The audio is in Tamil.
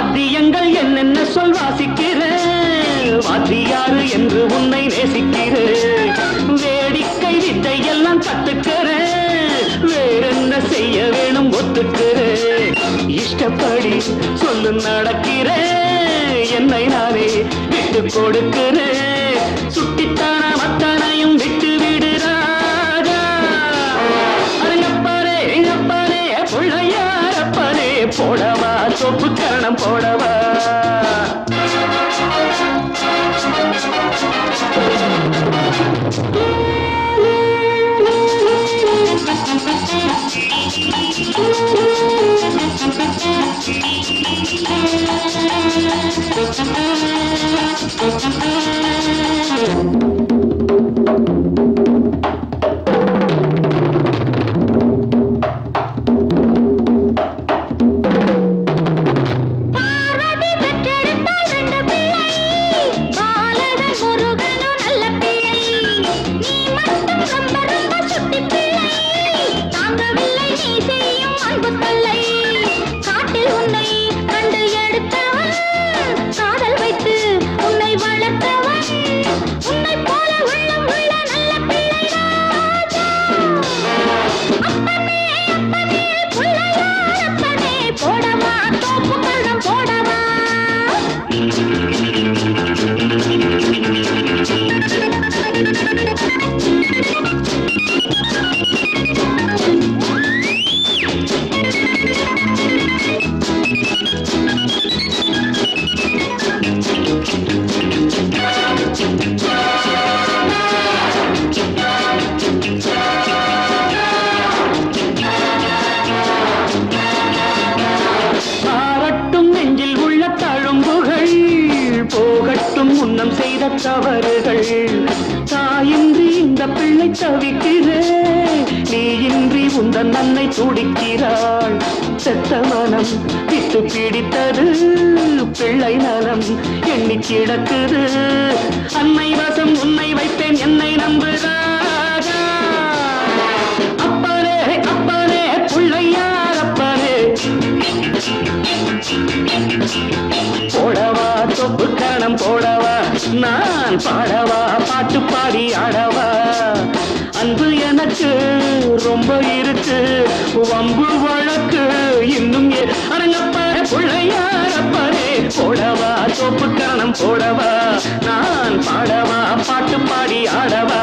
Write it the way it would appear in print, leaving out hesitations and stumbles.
வாத்தியங்கள் என்னென்ன சொல் வாசிக்கிறேன், வாத்தியாரு என்று உன்னை நேசிக்கிறேன். வேடிக்கை வித்தை எல்லாம் கத்துக்கிறேன், வேறென்ன செய்ய வேணும் ஒத்துக்கிறேன். இஷ்டப்படி சொல்லு நடக்கிறேன், என்னை நானே விட்டு கொடுக்கிறேன். சுட்டித்தான மத்தனையும் விட்டு விடுறாஜா. அரங்கப்பாரே எங்கப்பாரே பிள்ளையாரப்பனே, போடவா சொப்பு கரணம் போடவா. முன்னம் செய்த தவறுகள் தாயின்றி இந்த பிள்ளை தவிக்கிறேன், நீயின்றி உந்தன் அன்னை துடிக்கிறாள். செத்த மனம் விட்டு பிடித்தது, பிள்ளை நலம் எண்ணி கிடக்குது. அன்னை வசம் உன்னை வைத்தேன், என்னை நம்புறாரா. அப்பனே அப்பனே பிள்ளையாரப்பனே, போடவா தொப்பு கரணம் போடவா. நான் பாடவா பாட்டு பாடி ஆடவா. அன்பு எனக்கு ரொம்ப இருக்கு, வம்பு வழக்கு இன்னும் அரங்கப்பார பிள்ளையாரப்பரே, போடவா தொப்பு கரணம் போடவா. நான் பாடவா பாட்டு பாடி ஆடவா.